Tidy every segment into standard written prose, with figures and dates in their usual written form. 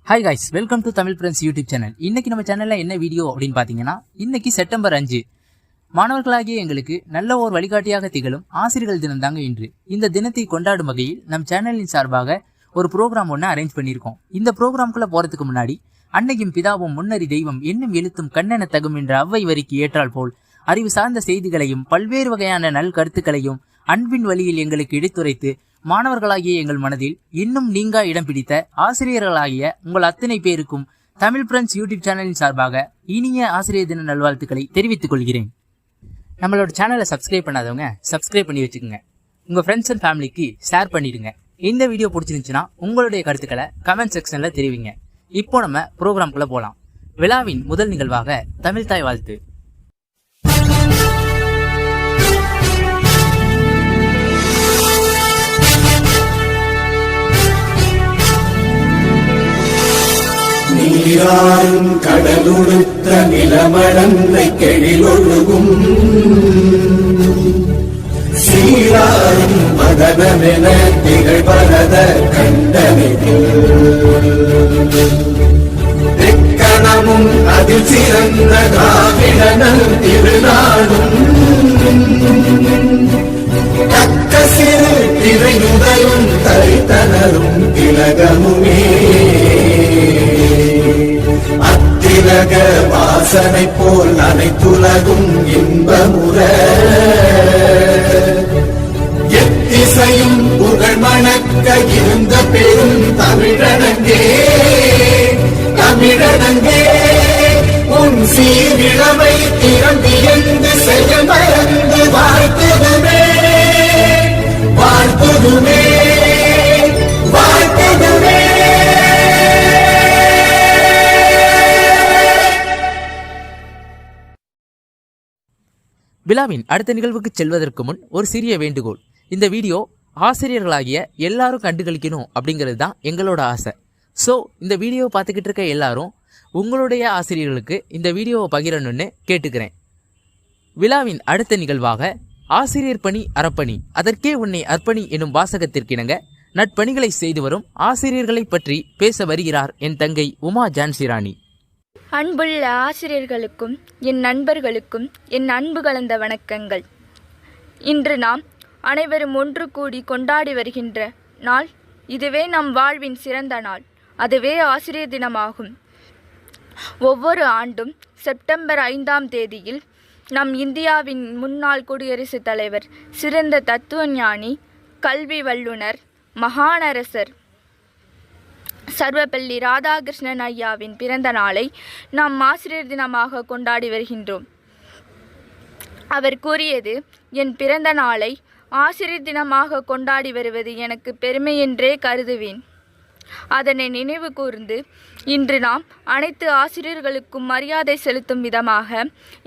Hi guys, welcome to Tamil friends YouTube channel. இன்னைக்கு நம்ம சேனல்ல என்ன வீடியோ அப்படின்னு பாத்தீங்கன்னா, இன்னைக்கு செப்டம்பர் 5 மாணவர்களாகிய எங்களுக்கு நல்ல ஒரு வழிகாட்டியாக திகழும் ஆசிரியர்கள் தினம் தாங்க இன்று. இந்த தினத்தை கொண்டாடும் வகையில் நம் சேனலின் சார்பாக ஒரு ப்ரோக்ராம் ஒன்று அரேஞ்ச் பண்ணியிருக்கோம். இந்த ப்ரோக்ராம்குள்ள போறதுக்கு முன்னாடி அன்னையும் பிதாவும் முன்னறி தெய்வம் என்னும் எழுத்தும் கண்ணென தகும் என்ற அவ்வை வரிக்கு ஏற்றால் போல் அறிவு சார்ந்த செய்திகளையும் பல்வேறு வகையான நல் கருத்துக்களையும் அன்பின் வழியில் எங்களுக்கு எடுத்துரைத்து மாணவர்களாகிய எங்கள் மனதில் இன்னும் நீங்கா இடம் பிடித்த ஆசிரியர்களாகிய உங்கள் அத்தனை பேருக்கும் தமிழ் ஃப்ரெண்ட்ஸ் யூடியூப் சேனலின் சார்பாக இனிய ஆசிரியர் தின நல்வாழ்த்துக்களை தெரிவித்துக் கொள்கிறேன். நம்மளோட சேனலை சப்ஸ்கிரைப் பண்ணாதவங்க சப்ஸ்கிரைப் பண்ணி வச்சுக்கோங்க. உங்க ஃப்ரெண்ட்ஸ் அண்ட் ஃபேமிலிக்கு ஷேர் பண்ணிடுங்க. இந்த வீடியோ பிடிச்சிருந்துச்சுன்னா உங்களுடைய கருத்துக்களை கமெண்ட் செக்ஷன்ல தெரிவிங்க. இப்போ நம்ம ப்ரோக்ராம்குள்ள போலாம். விழாவின் முதல் நிகழ்வாக தமிழ் தாய் வாழ்த்து. நீராறும் கடலுடுத்த நிலமடந்தை கெழிலொழுகும் சீராறும் மகனமென திகழ்பரத கண்டனில் தெக்கணமும் அதில் சிறந்த திராவிடனல் திருநாடும் தக்க சிறு திரையுதலும் தரித்தனரும் திலகமுமே அத்திலக வாசனை போல் அனைத்துலகும் இன்பமுற எத்திசையும் புகழ் மணக்க இருந்த பெரும் தமிழனங்கே தமிழனங்கே உன் சீரிழமை திறந்தியந்து செயல் மறந்து வாழ்த்துதுமே வாழ்த்துதுமே வாழ்த்துதுமே. விழாவின் அடுத்த நிகழ்வுக்கு செல்வதற்கு முன் ஒரு சிறிய வேண்டுகோள். இந்த வீடியோ ஆசிரியர்களாகிய எல்லாரும் கண்டுகளிக்கணும் அப்படிங்கிறது தான் எங்களோட ஆசை. ஸோ இந்த வீடியோவை பார்த்துக்கிட்டு இருக்க எல்லாரும் உங்களுடைய ஆசிரியர்களுக்கு இந்த வீடியோவை பகிரணும்னு கேட்டுக்கிறேன். விழாவின் அடுத்த நிகழ்வாக ஆசிரியர் பணி அறப்பணி அதற்கே உன்னை அர்ப்பணி எனும் வாசகத்திற்கிணங்க நட்பணிகளை செய்து வரும் ஆசிரியர்களை பற்றி பேச வருகிறார் என் தங்கை உமா ஜான்சிராணி. அன்புள்ள ஆசிரியர்களுக்கும் என் நண்பர்களுக்கும் என் அன்பு கலந்த வணக்கங்கள். இன்று நாம் அனைவரும் ஒன்று கூடி கொண்டாடி வருகின்ற நாள். இதுவே நம் வாழ்வின் சிறந்த நாள். அதுவே ஆசிரியர் தினமாகும். ஒவ்வொரு ஆண்டும் செப்டம்பர் 5ஆம் தேதியில் நம் இந்தியாவின் முன்னாள் குடியரசுத் தலைவர், சிறந்த தத்துவ ஞானி, கல்வி வல்லுனர், மகானரசர் சர்வப்பள்ளி ராதாகிருஷ்ணன் ஐயாவின் பிறந்த நாளை நாம் ஆசிரியர் தினமாக கொண்டாடி வருகின்றோம். அவர் கூறியது, என் பிறந்த நாளை ஆசிரியர் தினமாக கொண்டாடி வருவது எனக்கு பெருமை என்றே கருதுவேன். அதனை நினைவு கூர்ந்து இன்று நாம் அனைத்து ஆசிரியர்களுக்கும் மரியாதை செலுத்தும் விதமாக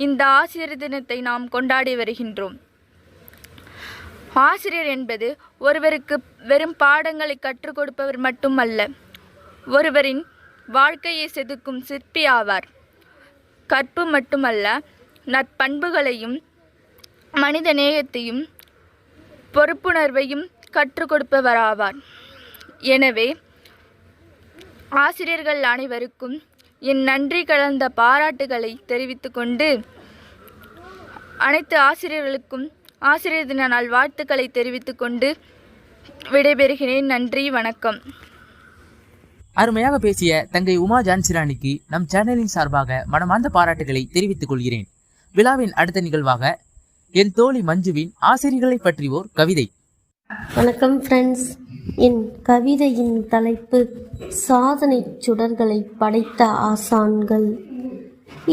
இந்த ஆசிரியர் தினத்தை நாம் கொண்டாடி வருகின்றோம். ஆசிரியர் என்பது ஒருவருக்கு வெறும் பாடங்களை கற்றுக் கொடுப்பவர் மட்டுமல்ல, ஒருவரின் வாழ்க்கையை செதுக்கும் சிற்பி ஆவார். கற்பு மட்டுமல்ல, நற்பண்புகளையும் மனித நேயத்தையும் பொறுப்புணர்வையும் கற்றுக் கொடுப்பவராவார். எனவே ஆசிரியர்கள் அனைவருக்கும் என் நன்றி கலந்த பாராட்டுகளை தெரிவித்துக் கொண்டு அனைத்து ஆசிரியர்களுக்கும் ஆசிரியர் தின நாள் வாழ்த்துக்களை தெரிவித்துக் கொண்டு விடைபெறுகிறேன். நன்றி, வணக்கம். அருமையாக பேசிய தங்கை உமா ஜான்சிராணிக்கு நம் சேனலின் சார்பாக மனமார்ந்த பாராட்டுகளை தெரிவித்துக் கொள்கிறேன். விழாவின் அடுத்த நிகழ்வாக என் தோழி மஞ்சுவின் ஆசிரியர்களை பற்றி ஓர் கவிதை. வணக்கம் ஃப்ரெண்ட்ஸ். என் கவிதையின் தலைப்பு சாதனை சுடர்களை படைத்த ஆசான்கள்.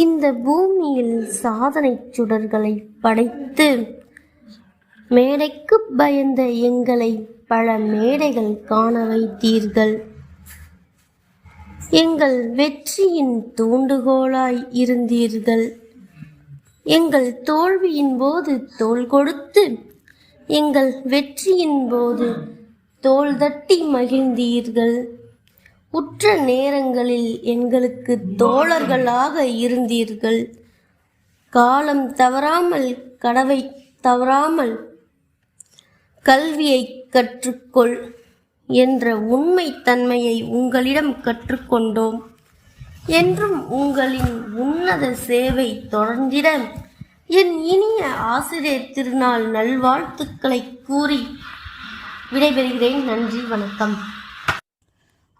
இந்த பூமியில் சாதனை சுடர்களை படைத்து மேடைக்கு பயந்த எங்களை பல மேடைகள் காண வைத்தீர்கள். எங்கள் வெற்றியின் தூண்டுகோலாய் இருந்தீர்கள். எங்கள் தோல்வியின் போது தோள் கொடுத்து எங்கள் வெற்றியின் போது தோள் தட்டி மகிழ்ந்தீர்கள். உற்ற நேரங்களில் எங்களுக்கு தோழர்களாக இருந்தீர்கள். காலம் தவறாமல் கடவை தவறாமல் கல்வியை கற்றுக்கொள். என்ற உண்மைத்தன்மையை உங்களிடம் கற்றுக்கொண்டோம். என்றும் உங்களின் உன்னத சேவை தொடர்ந்திட என் இனிய ஆசிரியர் திருநாள் நல்வாழ்த்துக்களை கூறி விடைபெறுகிறேன். நன்றி, வணக்கம்.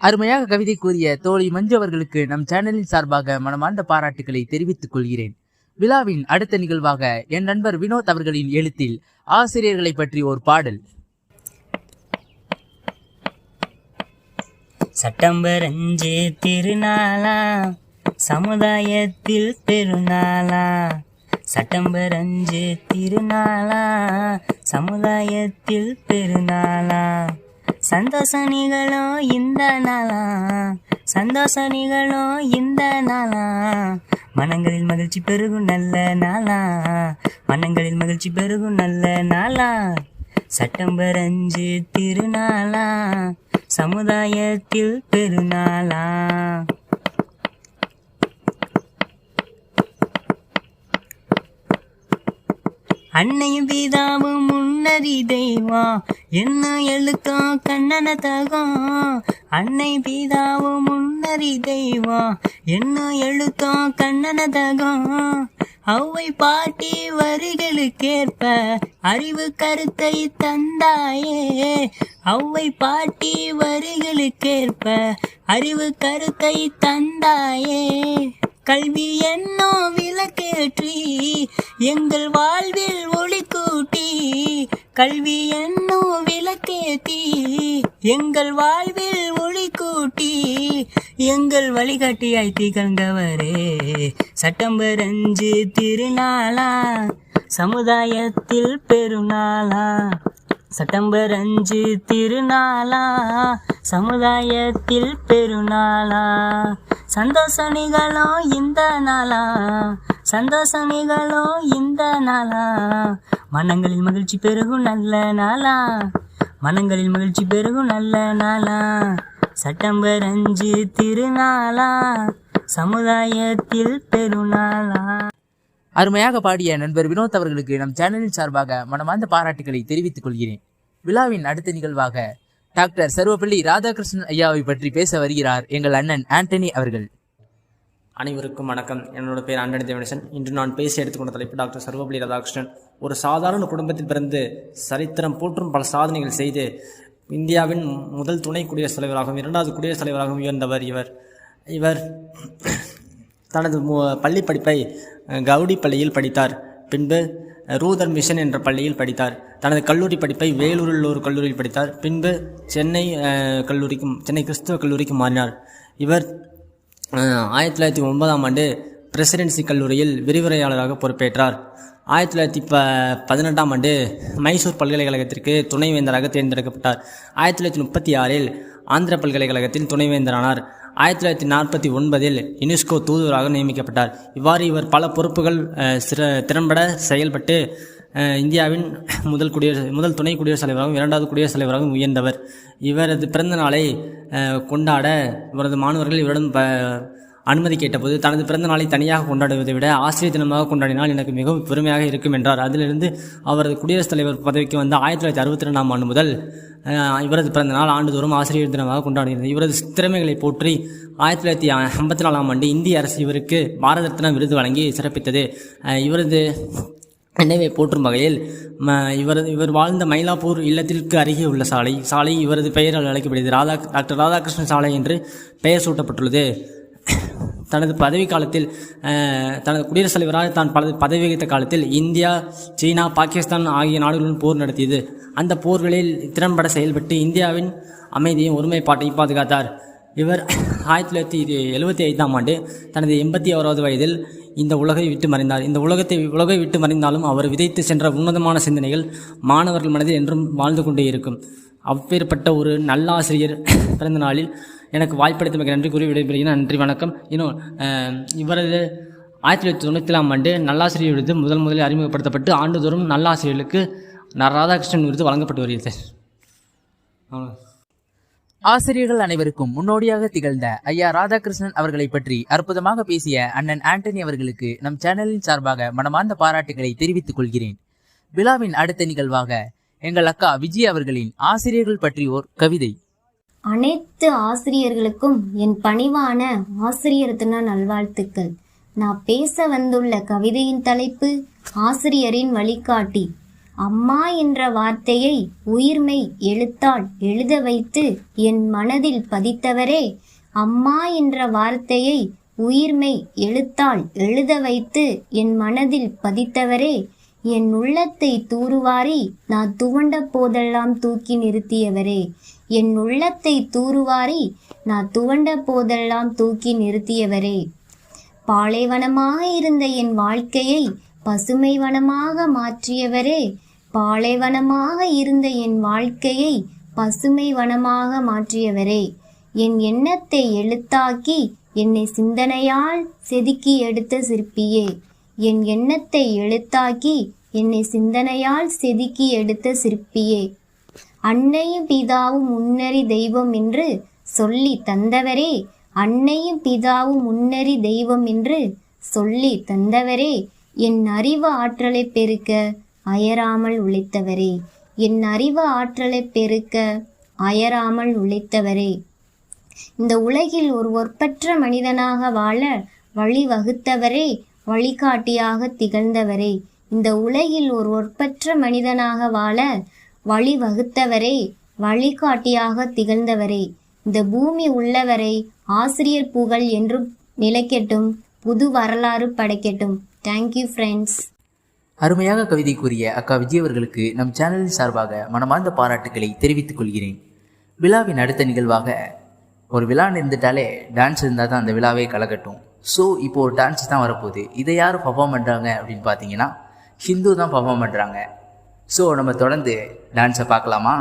அருமையாக கவிதை கூறிய தோழி மஞ்சு அவர்களுக்கு நம் சேனலின் சார்பாக மனமார்ந்த பாராட்டுக்களை தெரிவித்துக் கொள்கிறேன். விழாவின் அடுத்த நிகழ்வாக என் நண்பர் வினோத் அவர்களின் எழுத்தில் ஆசிரியர்களை பற்றி ஒரு பாடல். செப்டம்பர் 5 திருநாளா, சமுதாயத்தில் பெருநாளா. செப்டம்பர் 5 திருநாளா, சமுதாயத்தில் பெருநாளா. சந்தோஷ நிகழும் இந்த நாளா, சந்தோஷ நிகழும் இந்த நாளா. மனங்களில் மகிழ்ச்சி பெருகும் நல்ல நாளா, மனங்களில் மகிழ்ச்சி பெருகும் நல்ல நாளா. செப்டம்பர் 5 திருநாளா, சமுதாயத்தில் பெருநாளா. அன்னையும் பிதாவும் முன்னறி தெய்வம், என்ன எழுத்தம் கண்ணன தகம். அன்னை பிதாவும் முன்னறி தெய்வம், என்ன எழுத்தம் கண்ணன தகம். அவ்வை பாட்டி வரிகளுக்கேற்ப அறிவு கருத்தை தந்தாயே. அவ்வை பாட்டி வரிகளுக்கேற்ப அறிவு கருத்தை தந்தாயே. கல்வி என்னும் விளக்கேற்றி எங்கள் வாழ்வில் ஒளி கூட்டி. கல்வி என்னும் விளக்கேற்றி எங்கள் வாழ்வில் ஒளி கூட்டி. எங்கள் வழிகாட்டியாய் திகழ்ந்தவரே. செப்டம்பர் 5 திருநாளா, சமுதாயத்தில் பெருநாளா. செப்டம்பர் 5 திருநாளா, சமுதாயத்தில் பெருநாளா. சந்தோஷ நிகழும் இந்த நாளா, சந்தோஷ நிகழும் இந்த நாளா. மனங்களில் மகிழ்ச்சி பெருகும் நல்ல நாளா, மனங்களில் மகிழ்ச்சி பெருகும் நல்ல நாளா. செப்டம்பர் 5 திருநாளா, சமுதாயத்தில் பெருநாளா. அருமையாக பாடிய நண்பர் வினோத் அவர்களுக்கு நம் சேனலின் சார்பாக மனமார்ந்த பாராட்டுகளை தெரிவித்துக் கொள்கிறேன். விழாவின் அடுத்த நிகழ்வாக டாக்டர் சர்வப்பள்ளி ராதாகிருஷ்ணன் ஐயாவை பற்றி பேச வருகிறார் எங்கள் அண்ணன் ஆண்டனி அவர்கள். அனைவருக்கும் வணக்கம். என்னோட பேர் ஆண்டனி தேவனேசன். இன்று நான் பேச எடுத்துக்கொண்ட தலைப்பு டாக்டர் சர்வப்பள்ளி ராதாகிருஷ்ணன். ஒரு சாதாரண குடும்பத்தில் பிறந்து சரித்திரம் போற்றும் பல சாதனைகள் செய்து இந்தியாவின் முதல் துணை குடியரசுத் தலைவராகவும் 2வது குடியரசுத் தலைவராகவும் உயர்ந்தவர் இவர் தனது பள்ளி படிப்பை கவுடி பள்ளியில் படித்தார். பின்பு ரூதர் மிஷன் என்ற பள்ளியில் படித்தார். தனது கல்லூரி படிப்பை வேலூரில் ஒரு கல்லூரியில் படித்தார். பின்பு சென்னை கிறிஸ்துவ கல்லூரிக்கு மாறினார். இவர் 1909ஆம் ஆண்டு பிரசிடென்சி கல்லூரியில் விரிவுரையாளராக பொறுப்பேற்றார். 1918ஆம் ஆண்டு மைசூர் பல்கலைக்கழகத்திற்கு துணைவேந்தராக தேர்ந்தெடுக்கப்பட்டார். 1936இல் ஆந்திர பல்கலைக்கழகத்தில் துணைவேந்தரானார். 1949இல் யுனெஸ்கோ தூதுவராக நியமிக்கப்பட்டார். இவ்வாறு இவர் பல பொறுப்புகள் திறம்பட செயல்பட்டு இந்தியாவின் முதல் துணை குடியரசுத் தலைவராகவும் 2வது குடியரசுத் தலைவராகவும் உயர்ந்தவர். இவரது பிறந்த நாளை கொண்டாட இவரது மாணவர்கள் இவரிடம் அனுமதி கேட்டபோது தனது பிறந்த நாளை தனியாக கொண்டாடுவதை விட ஆசிரியர் தினமாக கொண்டாடினால் எனக்கு மிகவும் பெருமையாக இருக்கும் என்றார். அதிலிருந்து அவரது குடியரசுத் தலைவர் பதவிக்கு வந்த 1962ஆம் ஆண்டு முதல் இவரது பிறந்த நாள் ஆண்டுதோறும் ஆசிரியர் தினமாக கொண்டாடுகிறது. இவரது திறமைகளை போற்றி 1954ஆம் ஆண்டு இந்திய அரசு இவருக்கு பாரத ரத்னா விருது வழங்கி சிறப்பித்தது. இவரது நினைவை போற்றும் வகையில் இவர் வாழ்ந்த மயிலாப்பூர் இல்லத்திற்கு அருகே உள்ள சாலை இவரது பெயரால் அழைக்கப்படுகிறது. டாக்டர் ராதாகிருஷ்ணன் சாலை என்று பெயர் சூட்டப்பட்டுள்ளது. தனது பதவி காலத்தில் தனது குடியரசுத் தலைவராக தான் பதவி வகித்த காலத்தில் இந்தியா, சீனா, பாகிஸ்தான் ஆகிய நாடுகளுடன் போர் நடத்தியது. அந்த போர்களில் திறம்பட செயல்பட்டு இந்தியாவின் அமைதியும் ஒருமைப்பாட்டையும் பாதுகாத்தார். இவர் 1975ஆம் ஆண்டு தனது 81வது வயதில் இந்த உலகை விட்டு மறைந்தார். இந்த உலகை விட்டு மறைந்தாலும் அவர் விதைத்து சென்ற உன்னதமான சிந்தனைகள் மாணவர்கள் மனதில் என்றும் வாழ்ந்து கொண்டே இருக்கும். அப்பேற்பட்ட ஒரு நல்ல ஆசிரியர் பிறந்த நாளில் எனக்கு வாய்ப்பளித்தமைக்கு நன்றி கூறி விடைபெறுகிறேன். நன்றி, வணக்கம். இன்னும் இவரது 1997ஆம் ஆண்டு நல்லாசிரியர் விருது முதலில் அறிமுகப்படுத்தப்பட்டு ஆண்டுதோறும் நல்லாசிரியர்களுக்கு ராதாகிருஷ்ணன் விருது வழங்கப்பட்டு வருகிறது. ஆசிரியர்கள் அனைவருக்கும் முன்னோடியாக திகழ்ந்த ஐயா ராதாகிருஷ்ணன் அவர்களை பற்றி அற்புதமாக பேசிய அண்ணன் ஆண்டனி அவர்களுக்கு நம் சேனலின் சார்பாக மனமார்ந்த பாராட்டுகளை தெரிவித்துக் கொள்கிறேன். விழாவின் அடுத்த நிகழ்வாக எங்கள் அக்கா விஜய் அவர்களின் ஆசிரியர்கள் பற்றி ஓர் கவிதை. அனைத்து ஆசிரியர்களுக்கும் என் பணிவான ஆசிரியர் தின நல்வாழ்த்துக்கள். நான் பேச வந்துள்ள கவிதையின் தலைப்பு ஆசிரியரின் வழிகாட்டி. அம்மா என்ற வார்த்தையை உயிர்மை எழுத்தால் எழுத வைத்து என் மனதில் பதித்தவரே, அம்மா என்ற வார்த்தையை உயிர்மை எழுத்தால் எழுத வைத்து என் மனதில் பதித்தவரே, என் உள்ளத்தை தூறுவாரி நான் துவண்ட போதெல்லாம் தூக்கி நிறுத்தியவரே, என் உள்ளத்தை தூறுவாரி நான் துவண்ட போதெல்லாம் தூக்கி நிறுத்தியவரே, பாலைவனமாக இருந்த என் வாழ்க்கையை பசுமை வனமாக மாற்றியவரே, பாலைவனமாக இருந்த என் வாழ்க்கையை பசுமை வனமாக மாற்றியவரே, என் எண்ணத்தை எழுத்தாக்கி என்னை சிந்தனையால் செதுக்கி எடுத்த சிற்பியே, என் எண்ணத்தை எழுத்தாக்கி என்னை சிந்தனையால் செதுக்கி எடுத்த சிற்பியே, அன்னையும் பிதாவும் முன்னறி தெய்வம் என்று சொல்லி தந்தவரே, அன்னையும் பிதாவும் முன்னறி தெய்வம் என்று சொல்லி தந்தவரே, என் அறிவு ஆற்றலை பெருக்க அயராமல் உழைத்தவரே, என் அறிவு ஆற்றலை பெருக்க அயராமல் உழைத்தவரே, இந்த உலகில் ஒரு ஒப்பற்ற மனிதனாக வாழ வழிவகுத்தவரே, வழிகாட்டியாக திகழ்ந்தவரே, இந்த உலகில் ஒரு ஒப்பற்ற மனிதனாக வாழ வழிவகுத்தவரே, வழிகாட்டியாக திகழ்ந்தவரே, இந்த பூமி உள்ளவரை ஆசிரியர் புகழ் என்றும் நிலைக்கட்டும், புது வரலாறு படைக்கட்டும். Thank you friends. அருமையாக கவிதை கூறிய அக்கா விஜய் அவர்களுக்கு நம் சேனலின் சார்பாக மனமார்ந்த பாராட்டுக்களை தெரிவித்துக் கொள்கிறேன். விழாவின் அடுத்த நிகழ்வாக ஒரு விழா இருந்துட்டாலே டான்ஸ் இருந்தால் தான் அந்த விழாவே கலக்கட்டும். ஸோ இப்போ ஒரு டான்ஸ் தான் வரப்போகுது. இதை யார் பர்ஃபார்ம் பண்ணுறாங்க அப்படின்னு பார்த்தீங்கன்னா ஹிந்து தான் பர்ஃபார்ம் பண்ணுறாங்க. ஸோ நம்ம தொடர்ந்து டான்ஸை பார்க்கலாமா?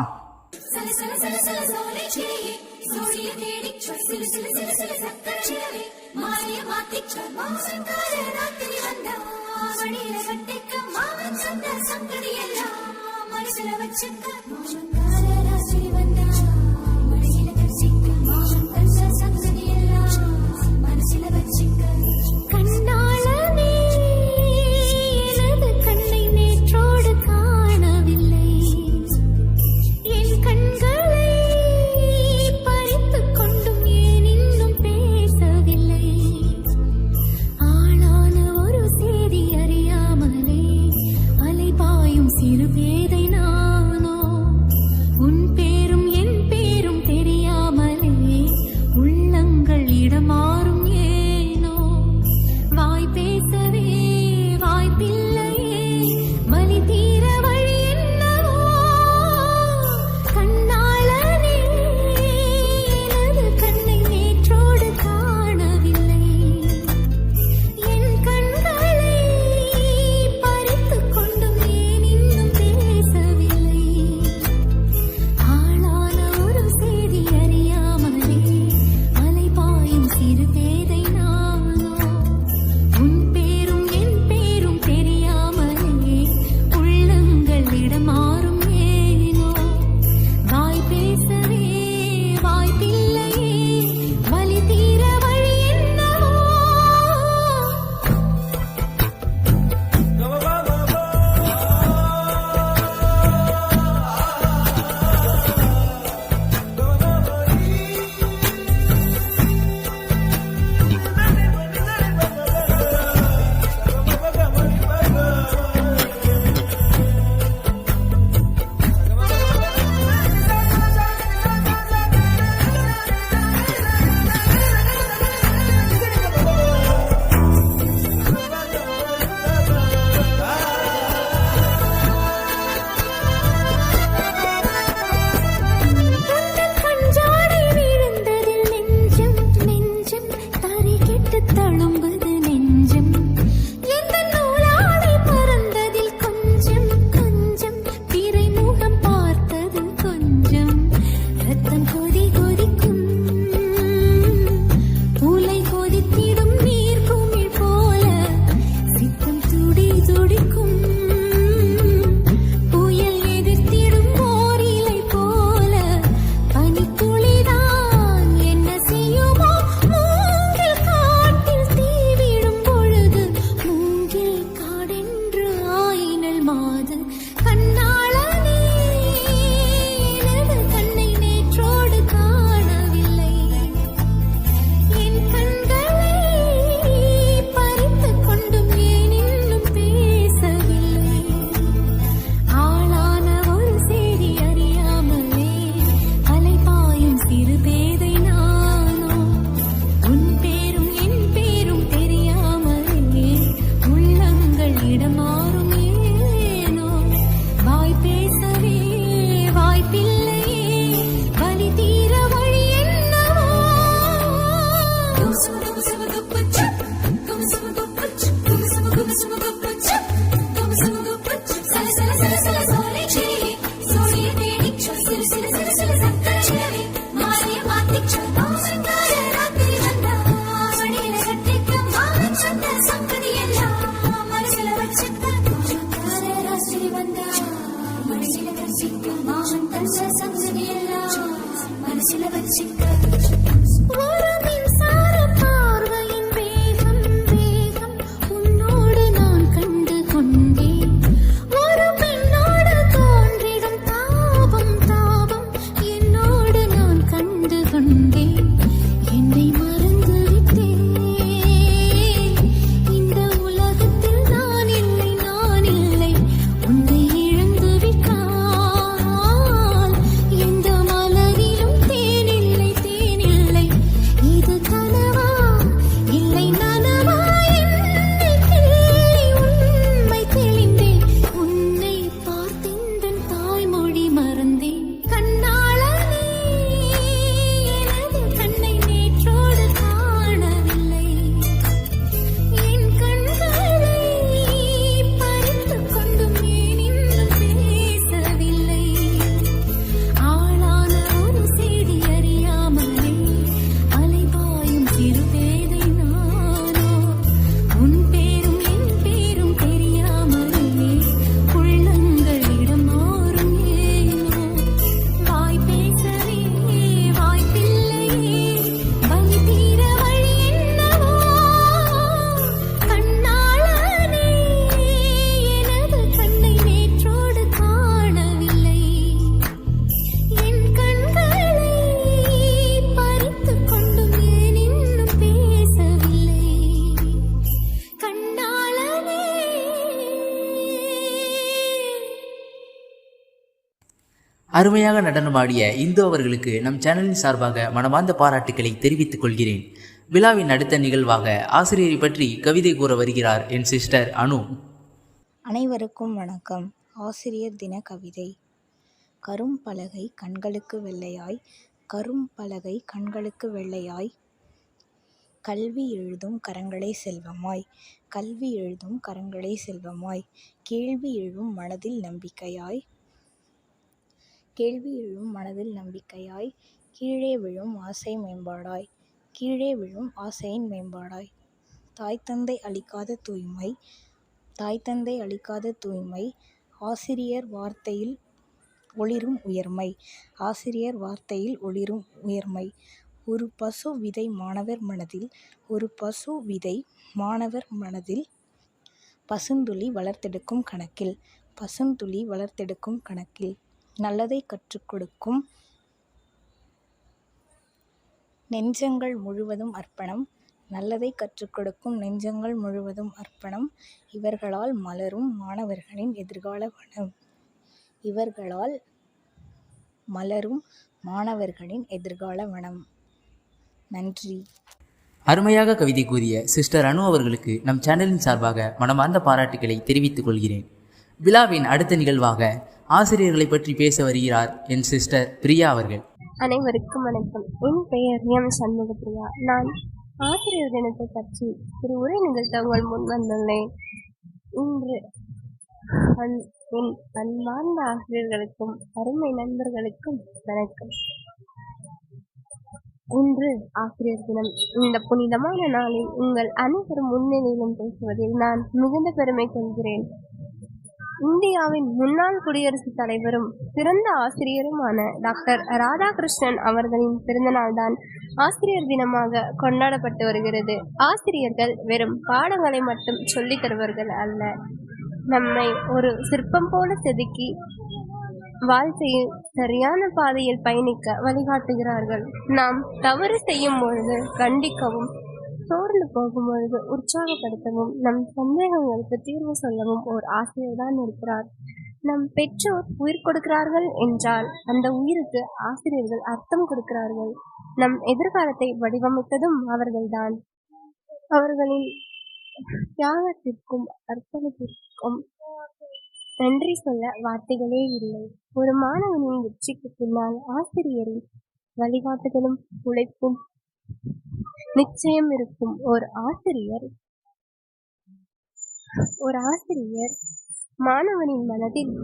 சிறு அருமையாக நடனமாடிய இந்து அவர்களுக்கு நம் சேனலின் சார்பாக மனமார்ந்த பாராட்டுக்களை தெரிவித்துக் கொள்கிறேன். விழாவின் அடுத்த நிகழ்வாக ஆசிரியரை பற்றி கவிதை கூற வருகிறார் என் சிஸ்டர் அனு. அனைவருக்கும் வணக்கம். ஆசிரியர் தின கவிதை. கரும்பலகை கண்களுக்கு வெள்ளையாய், கரும்பலகை கண்களுக்கு வெள்ளையாய், கல்வி எழுதும் கரங்களே செல்வமாய், கல்வி எழுதும் கரங்களே செல்வமாய், கேள்வி எழும் மனதில் நம்பிக்கையாய், கேள்வி எழும் மனதில் நம்பிக்கையாய், கீழே விழும் ஆசை மேம்பாடாய், கீழே விழும் ஆசையின் மேம்பாடாய், தாய் தந்தை அளிக்காத தூய்மை, தாய் தந்தை அளிக்காத தூய்மை, ஆசிரியர் வார்த்தையில் ஒளிரும் உயர்மை, ஆசிரியர் வார்த்தையில் ஒளிரும் உயர்மை, ஒரு பசு விதை மாணவர் மனதில், ஒரு பசு விதை மாணவர் மனதில், பசுந்துளி வளர்த்தெடுக்கும் கணக்கில், பசுந்துளி வளர்த்தெடுக்கும் கணக்கில், நல்லதை கற்றுக் கொடுக்கும் நெஞ்சங்கள் முழுவதும் அர்ப்பணம், நல்லதை கற்றுக் கொடுக்கும் நெஞ்சங்கள் முழுவதும் அர்ப்பணம், இவர்களால் மலரும் மாணவர்களின் எதிர்கால வனம், இவர்களால் மலரும் மாணவர்களின் எதிர்கால வனம். நன்றி. அருமையாக கவிதை கூறிய சிஸ்டர் அனு அவர்களுக்கு நம் சேனலின் சார்பாக மனமார்ந்த பாராட்டுக்களை தெரிவித்துக் கொள்கிறேன். விழாவின் அடுத்த நிகழ்வாக ஆசிரியர்களை பற்றி பேச வருகிறார் என் சிஸ்டர் பிரியா அவர்கள். அனைவருக்கும் வணக்கம். என் பெயர் எம் சண்முகப்பிரியா. நான் ஆசிரியர் தினத்தை பற்றி ஒரு உரை நிகழ்த்த உங்கள் முன் வந்துள்ளேன். இன்று என் அன்பார்ந்த ஆசிரியர்களுக்கும் அருமை நண்பர்களுக்கும் வணக்கம். இன்று ஆசிரியர் தினம். இந்த புனிதமான நாளில் உங்கள் அனைவரும் முன்னிலையிலும் பேசுவதில் நான் மிகுந்த பெருமை கொள்கிறேன். இந்தியாவின் முன்னாள் குடியரசுத் தலைவரும் சிறந்த ஆசிரியருமான டாக்டர் ராதாகிருஷ்ணன் அவர்களின் பிறந்தநாள் தான் ஆசிரியர் தினமாக கொண்டாடப்பட்டு வருகிறது. ஆசிரியர்கள் வெறும் பாடங்களை மட்டும் சொல்லித் தருவர்கள் அல்ல, நம்மை ஒரு சிற்பம் போல செதுக்கி வாழ்க்கையில் சரியான பாதையில் பயணிக்க வழிகாட்டுகிறார்கள். நாம் தவறு செய்யும் பொழுது கண்டிக்கவும், சோர்ந்து போகும் பொழுது உற்சாகப்படுத்தவும், நம் சந்தேகங்களுக்கு தீர்வு சொல்லவும் ஒரு ஆசிரியர் தான் இருக்கிறார். நம் பெற்றோர் உயிர் கொடுக்கிறார்கள் என்றால் அந்த உயிருக்கு ஆசிரியர்கள் அர்த்தம் கொடுக்கிறார்கள். நம் எதிர்காலத்தை வடிவமைத்ததும் அவர்கள்தான். அவர்களின் தியாகத்திற்கும் அர்ப்பணிப்பிற்கும் நன்றி சொல்ல வார்த்தைகளே இல்லை. ஒரு மாணவனின் வெற்றிக்கு பின்னால் ஆசிரியரின் வழிகாட்டுதலும் உழைப்பும் நிச்சயம் இருக்கும். ஒரு ஆசிரியர் மாணவனின் மனதில்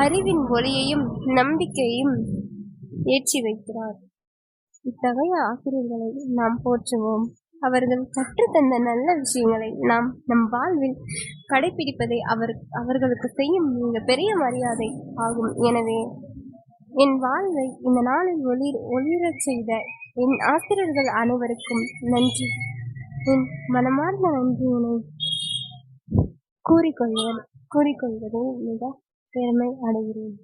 அறிவின் ஒளியையும் நம்பிக்கையையும் ஏற்றி வைக்கிறார். இத்தகைய ஆசிரியர்களை நாம் போற்றுவோம். அவர்கள் கற்றுத்தந்த நல்ல விஷயங்களை நாம் நம் வாழ்வில் கடைபிடிப்பதை அவர்களுக்கு செய்யும் மிக பெரிய மரியாதை ஆகும். எனவே என் வாழ்வை இந்த நாளில் ஒளிரச் செய்த என் ஆசிரியர்கள் அனைவருக்கும் நன்றி. என் மனமார்ந்த நன்றியினை கூறிக்கொள்வதில் மிக பெருமை அடைகிறேன்.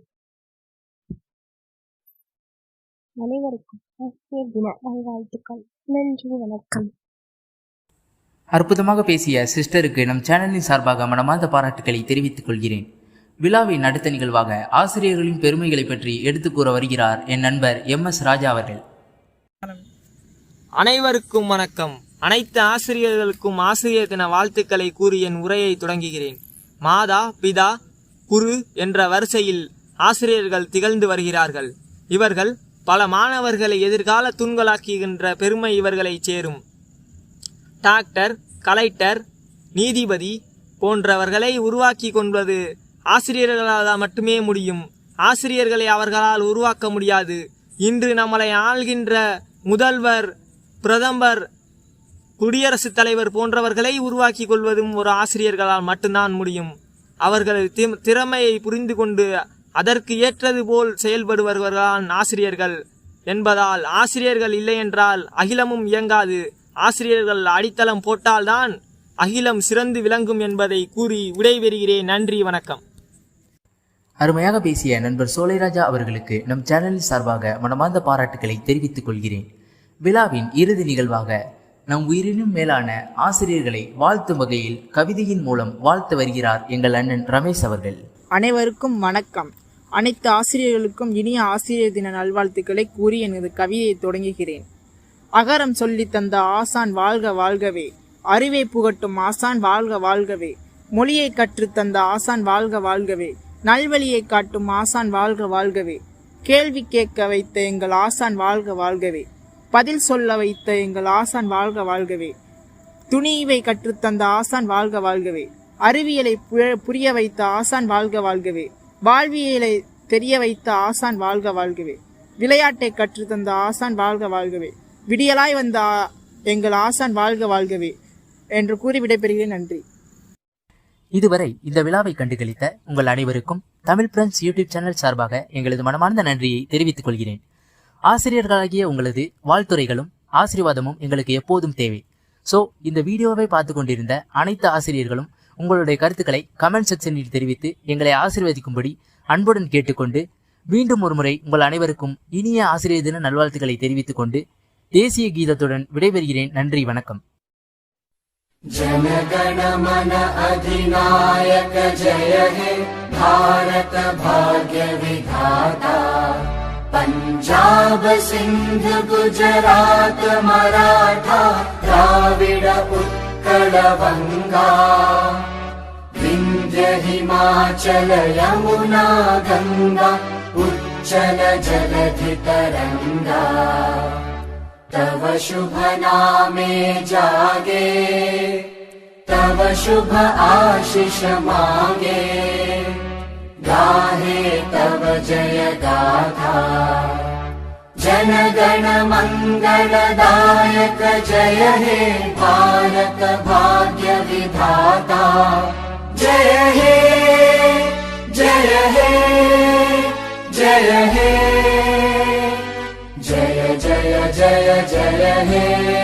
அனைவருக்கும் ஆசிரியர் தின நல்வாழ்த்துக்கள். நன்றி, வணக்கம். அற்புதமாக பேசிய சிஸ்டருக்கு நம் சேனலின் சார்பாக மனமார்ந்த பாராட்டுக்களை தெரிவித்துக் கொள்கிறேன். விழாவின் அடுத்த நிகழ்வாக ஆசிரியர்களின் பெருமைகளை பற்றி எடுத்துக் கூற வருகிறார் என் நண்பர் MS ராஜா அவர்கள். அனைவருக்கும் வணக்கம். அனைத்து ஆசிரியர்களுக்கும் ஆசிரியர் தின வாழ்த்துக்களை கூறி என் உரையை தொடங்குகிறேன். மாதா, பிதா, குரு என்ற வரிசையில் ஆசிரியர்கள் திகழ்ந்து வருகிறார்கள். இவர்கள் பல மாணவர்களை எதிர்கால தூண்களாக்குகின்ற பெருமை இவர்களை சேரும். டாக்டர், கலெக்டர், நீதிபதி போன்றவர்களை உருவாக்கி கொள்வது ஆசிரியர்களால் மட்டுமே முடியும். ஆசிரியர்களை அவர்களால் உருவாக்க முடியாது. இன்று நம்மளை ஆள்கின்ற முதல்வர், பிரதமர், குடியரசுத் தலைவர் போன்றவர்களை உருவாக்கி கொள்வதும் ஒரு ஆசிரியர்களால் மட்டும்தான் முடியும். அவர்கள் திறமையை புரிந்து கொண்டு அதற்கு ஏற்றது போல் செயல்படுபவர்களான் ஆசிரியர்கள் என்பதால் ஆசிரியர்கள் இல்லை என்றால் அகிலமும் இயங்காது. ஆசிரியர்கள் அடித்தளம் போட்டால்தான் அகிலம் சிறந்து விளங்கும் என்பதை கூறி விடைபெறுகிறேன். நன்றி, வணக்கம். அருமையாக பேசிய நண்பர் சோலைராஜா அவர்களுக்கு நம் சேனலின் சார்பாக மனமார்ந்த பாராட்டுக்களை தெரிவித்துக் கொள்கிறேன். விழாவின் இறுதி நிகழ்வாக நம் உயிரினும் மேலான ஆசிரியர்களை வாழ்த்தும் வகையில் கவிதையின் மூலம் வாழ்த்து வருகிறார் எங்கள் அண்ணன் ரமேஷ் அவர்கள். அனைவருக்கும் வணக்கம். அனைத்து ஆசிரியர்களுக்கும் இனிய ஆசிரியர் தின நல்வாழ்த்துக்களை கூறி எனது கவிதையை தொடங்குகிறேன். அகரம் சொல்லி தந்த ஆசான் வாழ்க வாழ்கவே, அறிவை புகட்டும் ஆசான் வாழ்க வாழ்கவே, மொழியை கற்றுத்தந்த ஆசான் வாழ்க வாழ்கவே, நல்வழியை காட்டும் ஆசான் வாழ்க வாழ்கவே, கேள்வி கேட்க வைத்த எங்கள் ஆசான் வாழ்க வாழ்கவே, பதில் சொல்ல வைத்த எங்கள் ஆசான் வாழ்க வாழ்கவே, துணிவை கற்றுத்தந்த ஆசான் வாழ்க வாழ்கவே, அறிவியலை புரிய வைத்த ஆசான் வாழ்க வாழ்கவே, வாழ்வியலை தெரிய வைத்த ஆசான் வாழ்க வாழ்கவே, விளையாட்டை கற்றுத்தந்த ஆசான் வாழ்க வாழ்கவே, விடியலாய் வந்த எங்கள் ஆசான் வாழ்க வாழ்கவே என்று கூறி விடைபெறுகிறேன். நன்றி. இதுவரை இந்த விழாவை கண்டுகளித்த உங்கள் அனைவருக்கும் தமிழ் ஃப்ரெண்ட்ஸ் யூடியூப் சேனல் சார்பாக எங்களது மனமார்ந்த நன்றியை தெரிவித்துக் கொள்கிறேன். ஆசிரியர்களாகிய உங்களது வாழ்த்துரைகளும் ஆசீர்வாதமும் எங்களுக்கு எப்போதும் தேவை. ஸோ இந்த வீடியோவை பார்த்து கொண்டிருந்த அனைத்து ஆசிரியர்களும் உங்களுடைய கருத்துக்களை கமெண்ட் செக்ஷனில் தெரிவித்து எங்களை ஆசீர்வதிக்கும்படி அன்புடன் கேட்டுக்கொண்டு மீண்டும் ஒருமுறை உங்கள் அனைவருக்கும் இனிய ஆசிரியர் தின நல்வாழ்த்துக்களை தெரிவித்துக் கொண்டு தேசிய கீதத்துடன் விடைபெறுகிறேன். நன்றி, வணக்கம். जनगण मन अधिनायक जय हे भारत भाग्य विधाता, पंजाब सिंध गुजरात मराठा द्राविड उत्कल बंगा, विंध्य हिमाचल यमुना गंगा उच्चल जलधि तरंगा, तव शुभ नामे जागे, तव शुभ आशीष मांगे, गाहे तव जय गाथा, जन गण मंगलदायक जय हे भारत भाग्य विधाता, जय हे जय हे जय हे जय जय जय जय हे।